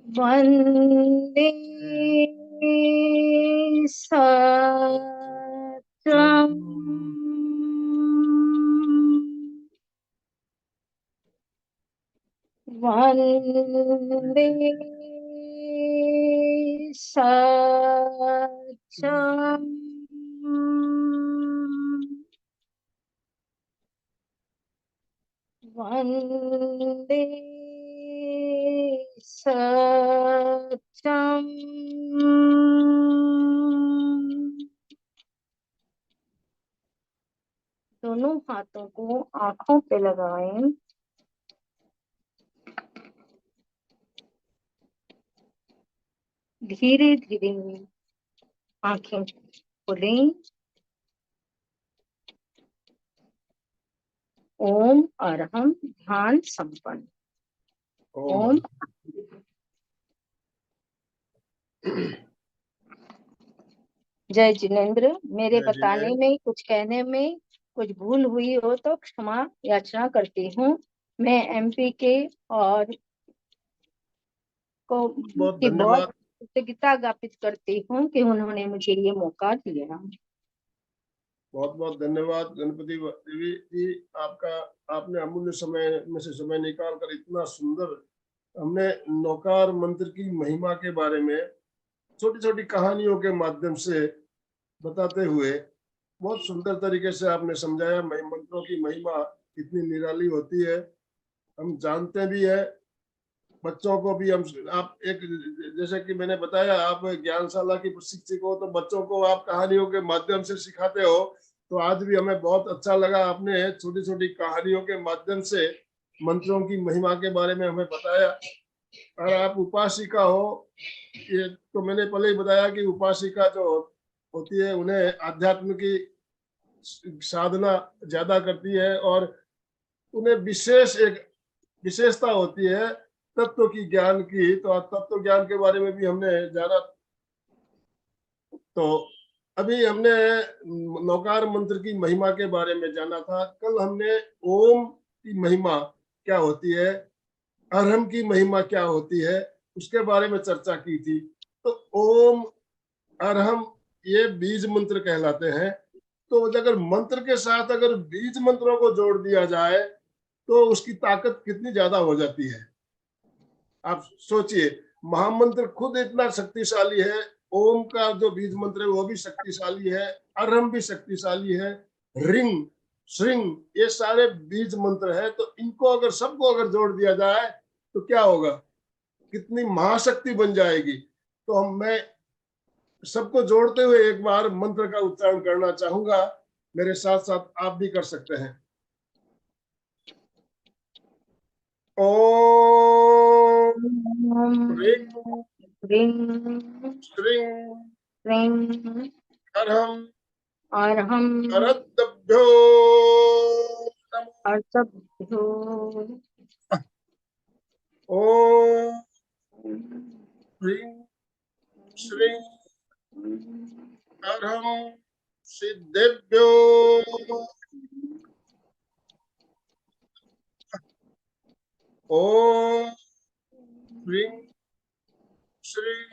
वंदे सत्यम वंदे सत्यम वंदे सत्यम। दोनों हाथों को आंखों पे लगाएं। धीरे धीरे आंखें खोलें। ओम अरहम ध्यान संपन्न। ओम। जय जिनेन्द्र। मेरे बताने में कुछ कहने में कुछ भूल हुई हो तो क्षमा याचना करती हूँ। मैं एमपी के और को बहुत की बहुत धन्यवाद। कृतज्ञता ज्ञापित करती हूँ कि उन्होंने मुझे ये मौका दिया। बहुत बहुत धन्यवाद गणपति देवी जी, आपका। आपने अमूल्य समय में से समय निकाल कर इतना सुंदर हमने नौकार मंत्र की महिमा के बारे में छोटी छोटी कहानियों के माध्यम से बताते हुए बहुत सुंदर तरीके से आपने समझाया। मंत्रों की महिमा कितनी निराली होती है, हम जानते भी है। बच्चों को भी हम, आप एक, जैसे कि मैंने बताया, आप ज्ञानशाला की शिक्षक हो तो बच्चों को आप कहानियों के माध्यम से सिखाते हो। तो आज भी हमें बहुत अच्छा लगा, आपने छोटी छोटी कहानियों के माध्यम से मंत्रों की महिमा के बारे में हमें बताया। और आप उपासिका हो, ये तो मैंने पहले ही बताया कि उपासिका जो होती है उन्हें आध्यात्म की साधना ज्यादा करती है और उन्हें विशेष एक विशेषता होती है तत्व की ज्ञान की। तो तत्व ज्ञान के बारे में भी हमने जाना। तो अभी हमने नौकार मंत्र की महिमा के बारे में जाना था। कल हमने ओम की महिमा क्या होती है, अरहम की महिमा क्या होती है, उसके बारे में चर्चा की थी। तो ओम, अरहम ये बीज मंत्र कहलाते हैं। तो अगर मंत्र के साथ अगर बीज मंत्रों को जोड़ दिया जाए तो उसकी ताकत कितनी ज्यादा हो जाती है। आप सोचिए, महामंत्र खुद इतना शक्तिशाली है, ओम का जो बीज मंत्र है वो भी शक्तिशाली है, अरहम भी शक्तिशाली है, रिंग, श्रिंग, ये सारे बीज मंत्र है। तो इनको अगर सबको अगर जोड़ दिया जाए तो क्या होगा, कितनी महाशक्ति बन जाएगी। तो मैं सबको जोड़ते हुए एक बार मंत्र का उच्चारण करना चाहूंगा। मेरे साथ साथ आप भी कर सकते हैं। ओम ह्रीं ह्रीं अरहम अरहम अरद्धभ्यो नमः। अर्तभ्यो ओम ह्रीं श्रीं अरहम सिद्धेभ्यो। ओम ह्रीं श्रीं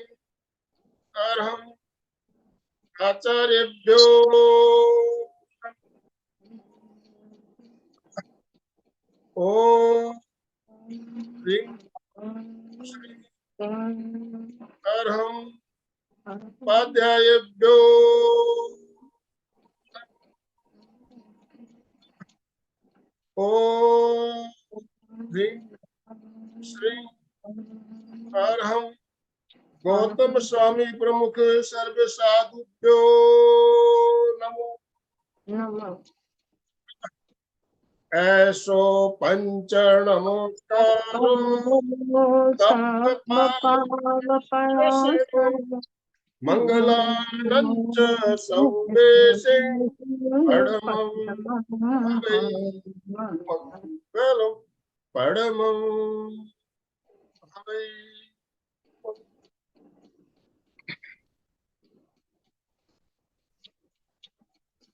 अरहम आचार्येभ्यो। ओम ह्रीं श्रीं अरहम उपाध्यायेभ्यो। ओम ह्रीं श्रीं अरहम गौतम स्वामी प्रमुख सर्व साधुभ्यो नमो। नमः। ऐसो पंच नमस्कारो मंगलानंच सौदेशे परमं हवै। मंगलम परमं हवै।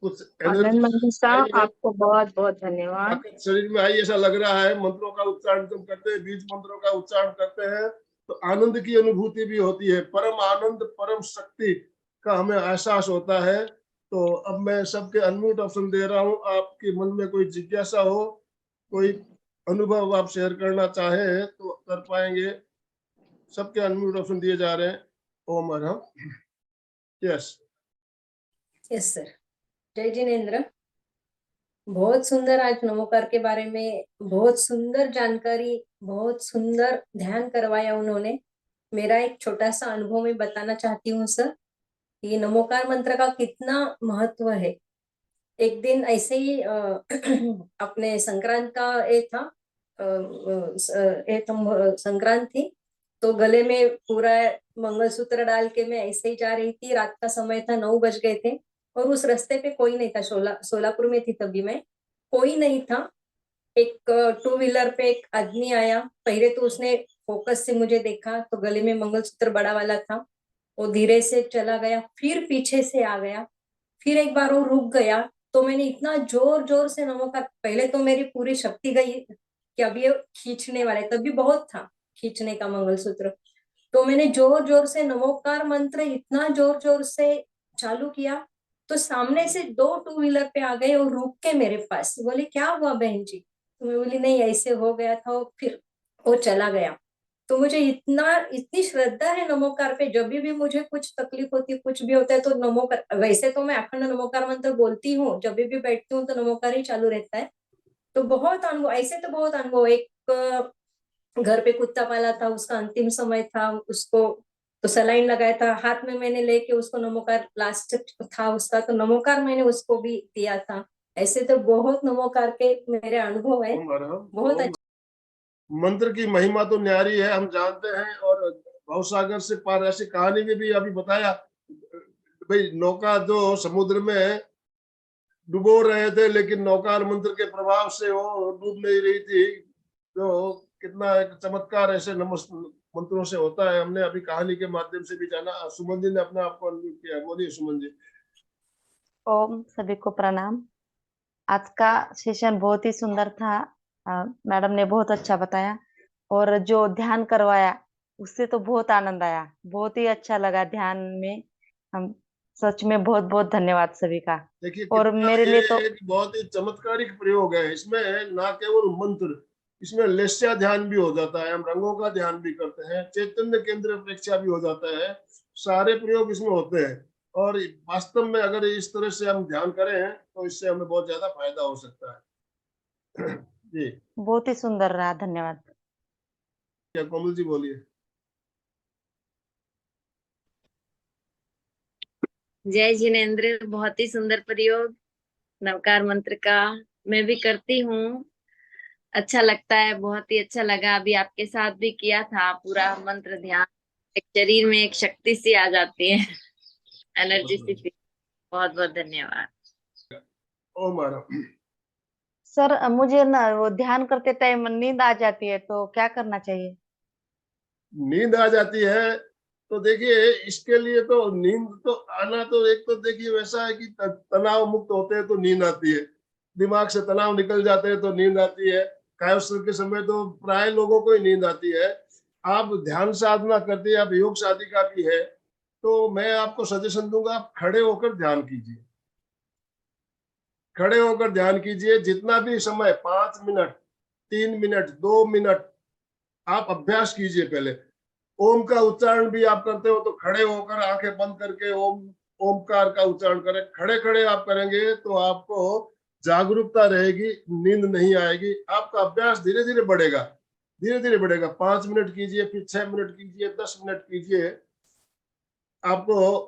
कुछ आनंद एनर्जी मंगिसा, आई है, आपको बहुत बहुत धन्यवाद। ताकत शरीर में आई, ऐसा लग रहा है। मंत्रों का उच्चारण जब करते हैं, बीज मंत्रों का उच्चारण करते हैं तो आनंद की अनुभूति भी होती है, परम आनंद, परम शक्ति का हमें एहसास होता है। तो अब मैं सबके अनम्यूट ऑप्शन दे रहा हूँ। आपके मन में कोई जिज्ञासा हो, कोई अनुभव आप शेयर करना चाहे तो कर पाएंगे। सबके अनम्यूट ऑप्शन दिए जा रहे हैं। ओम अरहम। Yes yes sir. जय जिनेन्द्र। बहुत सुंदर आज नमोकार के बारे में बहुत सुंदर जानकारी, बहुत सुंदर ध्यान करवाया उन्होंने। मेरा एक छोटा सा अनुभव मैं बताना चाहती हूँ सर। ये नमोकार मंत्र का कितना महत्व है। एक दिन ऐसे ही अपने संक्रांत का ये था, संक्रांत थी, तो गले में पूरा मंगलसूत्र डाल के मैं ऐसे ही जा रही थी। रात का समय था, 9 बज गए थे और उस रास्ते पे कोई नहीं था। सोलापुर में थी तभी मैं, कोई नहीं था। एक 2 व्हीलर पे एक आदमी आया। पहले तो उसने फोकस से मुझे देखा तो गले में मंगलसूत्र बड़ा वाला था। वो धीरे से चला गया, फिर पीछे से आ गया, फिर एक बार वो रुक गया। तो मैंने इतना जोर जोर से नमोकार, पहले तो मेरी पूरी शक्ति गई कि अब ये खींचने वाले, तभी बहुत था खींचने का मंगलसूत्र। तो मैंने जोर जोर से नमोकार मंत्र इतना जोर जोर से चालू किया तो सामने से 2 2 व्हीलर पे आ गए और रुक के मेरे पास बोले, क्या हुआ बहन जी? तो मैं बोली, नहीं ऐसे हो गया था। और फिर वो चला गया। तो मुझे इतनी श्रद्धा है नमोकार पे। जब भी मुझे कुछ तकलीफ होती है, कुछ भी होता है तो नमोकार, वैसे तो मैं अखंड नमोकार मंत्र बोलती हूँ, जब भी बैठती हूँ तो नमोकार ही चालू रहता है। तो बहुत अनुभव, ऐसे तो बहुत अनुभव। एक घर पे कुत्ता पाला था, उसका अंतिम समय था, उसको तो सलाइन लगाया था, हाथ में मैंने लेके उसको नमोकार, लास्ट था उसका, तो नमोकार मैंने उसको भी दिया था। ऐसे तो बहुत नमोकार के मेरे अनुभव है। ओम अरहम। बहुत अच्छा। मंत्र की महिमा तो न्यारी है, हम जानते हैं। और भवसागर से पार, ऐसी कहानी में भी अभी बताया भाई, नौका जो समुद्र में डुबो रहे थे, लेकिन नौकार मंत्र के प्रभाव से वो डूब नहीं रही थी। तो कितना एक चमत्कार ऐसे मंत्रों से होता है, हमने अभी कहानी के माध्यम से भी जाना। सुमन जी ने अपने आप को अनम्यूट किया, बोलिए सुमन जी। ओम, सभी को प्रणाम। आज का सेशन बहुत ही सुंदर था। मैडम ने बहुत अच्छा बताया और जो ध्यान करवाया उससे तो बहुत आनंद आया, बहुत ही अच्छा लगा ध्यान में। हम सच में बहुत बहुत धन्यवाद सभी का। देखिए और कितना मेरे लिए तो एक बहुत ही चमत्कारिक प्रयोग है। इसमें ना केवल मंत्र, इसमें लेस्या ध्यान भी हो जाता है, हम रंगों का ध्यान भी करते हैं, चैतन्य केंद्र अपेक्षा भी हो जाता है, सारे प्रयोग इसमें होते हैं। और वास्तव में अगर इस तरह से हम ध्यान करें तो इससे हमें बहुत ज्यादा फायदा हो सकता है। जी, बहुत ही सुंदर रहा। धन्यवाद। क्या कोमल जी बोलिए। जय जिनेन्द्र, बहुत ही सुंदर प्रयोग नवकार मंत्र का। मैं भी करती हूँ, अच्छा लगता है, बहुत ही अच्छा लगा। अभी आपके साथ भी किया था पूरा मंत्र ध्यान, एक शरीर में एक शक्ति सी आ जाती है, एनर्जी सी। बहुत बहुत धन्यवाद। ओ मारा सर, मुझे ना वो ध्यान करते टाइम नींद आ जाती है, तो क्या करना चाहिए? नींद आ जाती है तो देखिए, इसके लिए तो नींद तो आना तो एक तो देखिए वैसा है कि तनाव मुक्त होते हैं तो नींद आती है, दिमाग से तनाव निकल जाते हैं तो नींद आती है। कायोत्सव के समय तो प्राय लोगों को ही नींद आती है। आप ध्यान साधना करते हैं, आप योग साधिका भी है, तो मैं आपको सजेशन दूंगा, आप खड़े होकर ध्यान कीजिए। खड़े होकर ध्यान कीजिए, जितना भी समय, 5 मिनट, 3 मिनट, 2 मिनट, आप अभ्यास कीजिए। पहले ओम का उच्चारण भी आप करते हो तो खड़े होकर आंखें बंद करके ओम, ओमकार का उच्चारण करें। खड़े खड़े आप करेंगे तो आपको जागरूकता रहेगी, नींद नहीं आएगी। आपका अभ्यास धीरे धीरे बढ़ेगा, धीरे धीरे बढ़ेगा। 5 मिनट कीजिए, फिर 6 मिनट कीजिए, 10 मिनट कीजिए। आपको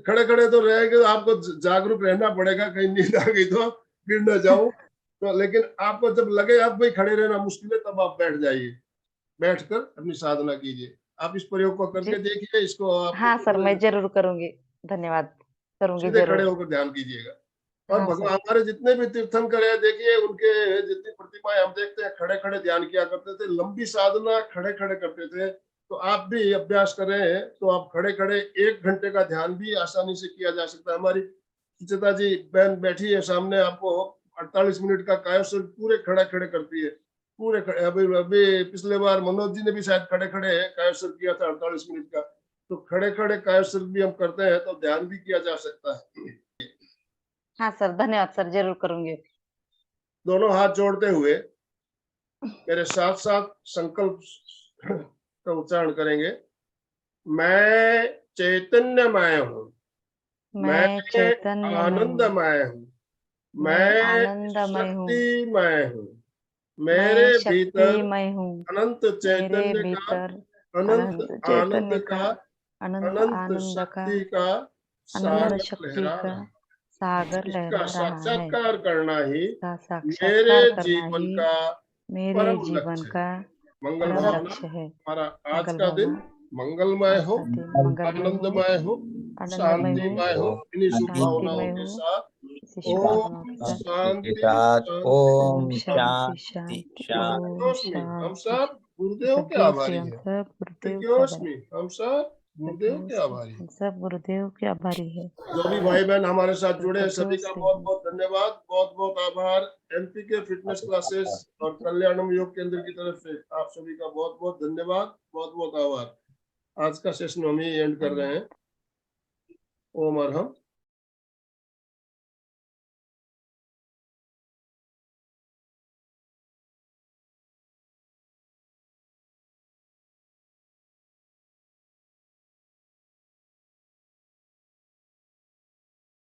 खड़े खड़े तो रहेंगे, तो आपको जागरूक रहना पड़ेगा, कहीं नींद आ गई तो गिर न जाऊं। तो लेकिन आपको जब लगे आप भाई खड़े रहना मुश्किल है, तब आप बैठ जाइए, बैठकर अपनी साधना कीजिए। आप इस प्रयोग को करके जी देखिए, इसको आप हाँ सर, मैं जरूर करूंगी। धन्यवाद, करूंगी सीधे खड़े जरूर। होकर ध्यान कीजिएगा। और हाँ भगवान सर। हमारे जितने भी तीर्थंकर है, देखिए उनके जितनी प्रतिमाएं हम देखते हैं, खड़े खड़े ध्यान किया करते थे, लंबी साधना खड़े खड़े करते थे। तो आप भी अभ्यास करें तो आप खड़े खड़े 1 घंटे का ध्यान भी आसानी से किया जा सकता है। हमारी सुचिता जी बहन बैठी है सामने, आपको 48 मिनट का कायोत्सव पूरे खड़े खड़े करती है, पूरे खड़े। अभी अभी पिछले बार मनोज जी ने भी शायद खड़े खड़े कायोत्सव किया था 48 मिनट का। तो खड़े खड़े कायोत्सव भी हम करते हैं तो ध्यान भी किया जा सकता है। हाँ सर, धन्यवाद सर, जरूर करूंगी। दोनों हाथ जोड़ते हुए मेरे साथ साथ संकल्प का उच्चारण करेंगे। मैं चैतन्यमय हूँ, मैं मैं चैतन्यमय हूँ, आनंदमय हूँ, मैं मैं आनंदमय हूँ, शक्तिमय हूँ। मेरे मैं भीतर शक्तिमय हूँ, अनंत मेरे चैतन्य का, भीतर अनंत अनंत आनंद चैतन्य का, का, अनंत अनंत आनंद का, शक्ति का अनंत सागर शक्ति लहरा का रहा है। सागर इसका लहरा रहा है। साक्षात्कार करना ही इसका मेरे साक्षात्कार करना जीवन ही का मेरे परम जीवन लक्ष्य है। का मंगल परम भावना, लक्ष्य है। हमारा आज मंगल का दिन भावना, मंगलमय आज हो, का दिन मंगलमय हो, आनंदमय हो, आनंदमय हो, शांतिमय हो। इन्हीं शुभ भावनाओं शांतिमय के हो। साथ इसी शुभ भावनाओं के ओम साथ शांति शांति। ओम ओम शांति शांति शांति, शांति। ओम सत्योस्मि, हम शांति। सब गुरुदेव के सत्योस्मी, आभारी हम हैं। सब गुरुदेव के आभारी। सत्योस्मि, हम सब गुरुदेव के सत्योस्मी, आभारी हैं। हम सब गुरुदेव के आभारी है। जो भी भाई बहन हमारे साथ जुड़े हैं, सभी का सत्योस्मी। बहुत बहुत धन्यवाद, बहुत बहुत आभार। एमपी के फिटनेस क्लासेस और कल्याणम योग केंद्र की तरफ से आप सभी का बहुत बहुत धन्यवाद, बहुत बहुत आभार। आज का सेशन हम ही एंड कर रहे हैं। ओम अरहम।